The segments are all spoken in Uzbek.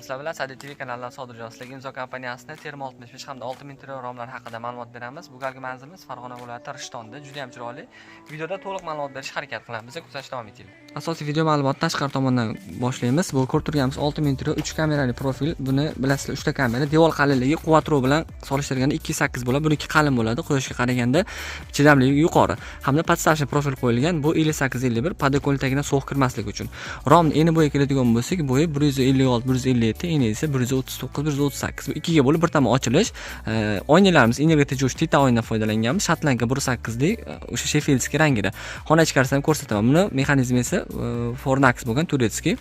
Sizlar bilan Sadi TV kanalidan Sodirjon sizlarga Imzo kompaniyasining Termo 65 hamda 6000 trillion romlar haqida ma'lumot beramiz. Bu galgi manzilimiz Farg'ona viloyati Rishtonda. Juda ham chiroyli. Videoda to'liq ma'lumot berishga harakat qilamiz. Bizni kuzatishda davom eting. Asosiy video ma'lumotni tashqari tomondan boshlaymiz. Bu ko'rib turganimiz 6000 trillion 3 kamerali profil. Buni bilasizlar, 3 ta kamera. Devor qalinligi Quattro bilan solishtirganda 2.8 bo'ladi. Buniki qalin bo'ladi. Quyoshga qaraganda chidamligi yuqori. Hamda podstavочный profil qo'yilgan. Bu 5851 podokon tagidan sovuq kirmasligi uchun. Romni eni bo'yi keladigan bo'lsak, bo'yi 156 157, eni esa 139 138. Bu ikkiga bo'lib bir tomon ochilish. Oynalarimiz energiya tejovchi tita oynadan foydalanganmiz. Shotlanka 1.8 lik o'sha Sheffieldskiy rangida. Xona ichkarisini ham ko'rsataman. Buni mexanizmi esa Fornax bo'lgan turetskiy.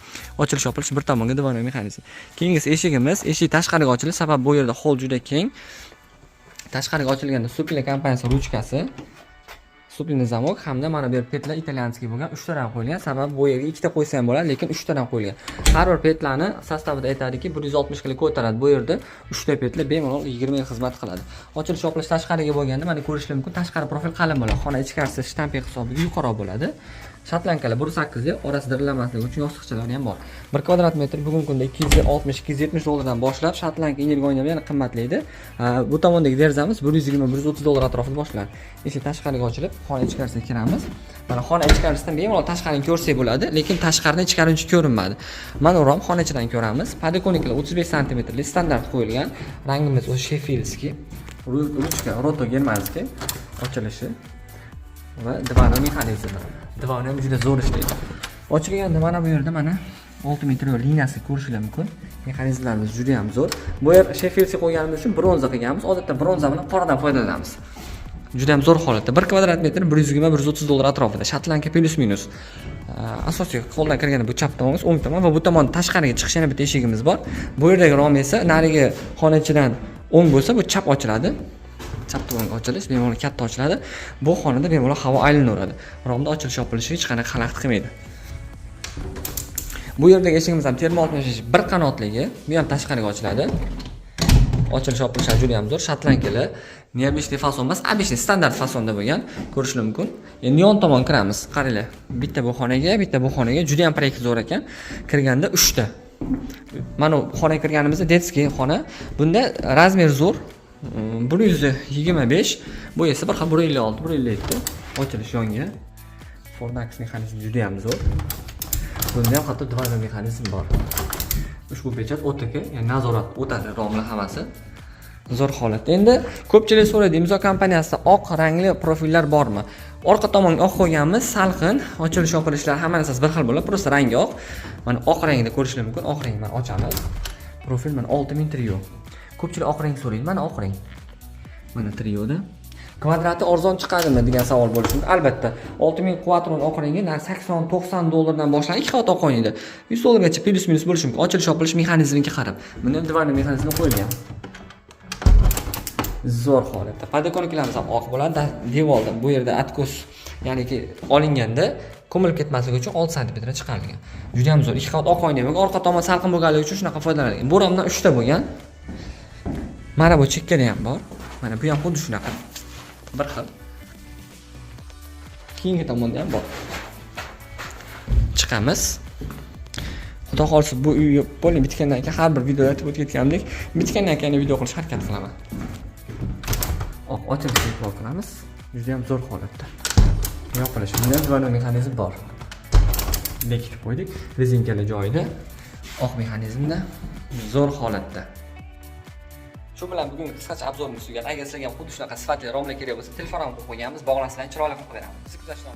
Ochilish-yopilish bir tomonga divanli mexanizm. Keyingisi eshigimiz. Eshik tashqariga ochilish, sabab bu yerda hol juda keng. Tashqariga ochilganda Supli kompaniyasi ruchkasi, Supli zamok hamda mana bu yer petlar italyanskiy bo'lgan 3 tadan qo'yilgan. Sabab bu yerga 2 ta qo'ysa ham bo'ladi, lekin 3 tadan qo'yilgan. Har bir petlarni sostavida aytadiki 160 kg ko'taradi. Bu yerda 3 ta petlar bemalol 20 yil xizmat qiladi. Ochilish yopilish tashqariga bo'lganda mana ko'rishlar mumkin. Tashqari profil qalin bo'ladi. Xona ichkarisi shtamping hisobiga yuqori bo'ladi. Shotlankalar 1.8 lik, orasi dirilamasligi uchun yostiqchalari ham bor. 1 kvadrat metr bugungi kunda 260-270 dollardan boshlab Shotlanka energiya o'ynabi yana qimmatlaydi. Bu tomondagi derazamiz 120-130 dollar atrofida boshlanadi. Eshik tashqariga ochilib, xona ichkarisiga kiramiz. Mana xona ichkarisidan bemalol tashqarini ko'rsak bo'ladi, lekin tashqaridan ichkari uncha ko'rinmadi. Mana rom xona ichidan ko'ramiz. Podokoniklar 35 sm lik standart qo'yilgan. Rangimiz o'sha Sheffieldskiy. Ruchka, roto germanskiy ochilishi va divanli mexanizmi. Divan ham juda zo'r ishlaydi. Ochilganda mana bu yerda mana 6000 trillion liniyasi ko'rishingiz mumkin. Mexanizmlarimiz juda ham zo'r. Bu yer Sheffieldskiy qo'yganimiz uchun bronza qilganmiz. Odatda bronza bilan qoradan foydalanamiz. Juda ham zo'r holatda. 1 kvadrat metr 120-130 dollar atrofida. Shotlanka plus minus. Asosiy qo'ldan kirganda bu chap tomonimiz, o'ng tomon va bu tomon tashqariga chiqish yana bitta eshigimiz bor. Bu yerdagi rom esa narigi xona ichidan o'ng bo'lsa, bu chap ochiladi. Chap tomonga ochilish bemalol katta ochiladi. Bu xonada bemalol havo aylanaveradi. Romda ochilish yopilishi hech qanaqa xalaqit qilmaydi. Bu yerdagi eshigimiz ham Termo 65 bir qanotligi, bu ham tashqariga ochiladi. Ochilish yopilishi juda ham zo'r. Shotlankalar neobishli fason emas, obishli standart fasonda bo'lgan, ko'rishingiz mumkin. Endi yon tomon kiramiz. Qaranglar. Bitta bu xonaga, bitta bu xonaga juda ham proyekt zo'r ekan. Kirganda 3 ta. Mana xonaga kirganimizda detskiy xona. Bunda razmer zo'r. 125, bu esa bir xil 156, 157. Ochilish yonga. Fornax mexanizmi juda ham zo'r. Bunda ham hatto divanli mexanizm bor. Ushbu pechat OTK, ya'ni nazorat o'tadi romlar hammasi. Zo'r holatda. Endi ko'pchilik so'raydi, Imzo kompaniyasida oq rangli profillar bormi? Orqa tomonga oq qo'yganmiz, salqin, ochilish yopilishlar hamma narsasi bir xil bo'ladi, prosta rangi oq. Mana oq rangda ko'rishingiz mumkin. Oq rang mana ochamiz. Profil mana 6000 trillion. Ko'pchilik oq rang so'raydi. Mana oq rang. Mana trioda. Kvadrati arzon chiqadimi degan savol bo'lishi mumkin. Albatta, 6000 kvadrat oq rangi 80-90 dollardan boshlanib 2 qavat oq o'ynaydi. 100 dollargacha plus minus bo'lishi mumkin. Ochilish yopilish mexanizmiga qarab. Bunda divanli mexanizmi qo'yilgan. Zo'r holatda. Podokoniklarimiz ham oq bo'ladi. Devorda bu yerda atkos, ya'niki olinganda ko'milib ketmasligi uchun 6 sm chiqarilgan. Juda ham zo'r. 2 qavat oq o'ynaydi. Orqa tomon salqin bo'lganligi uchun shunaqa foydalanilgan. Bu romdan 3 ta bo'lgan. Mana bu chekkada ham bor. Mana bu ham xuddi shunaqa. Bir xil. Keyingi tomonda ham bor. Chiqamiz. Xudo xolsa bu uy bo'lib bitgandan keyin har bir videoda aytib o'tganimdek, bitgandan keyin video qilishga harakat qilaman. Ochilishni qilamiz. Juda ham zo'r holatda. Yopilish. Bunda divanli mexanizm bor. Bekitib qo'ydik. Rezinkalar joyida. Oq mexanizmda zo'r holatda. Shu bilan bugungi qisqacha obzorimiz tugagan. Agar sizlarga ham xuddi shunaqa sifatli romlar kerak bo'lsa, telefon ham qo'yib qo'yganmiz. Bog'lansanglar chiroyli qilib beramiz. Siz kuzatishni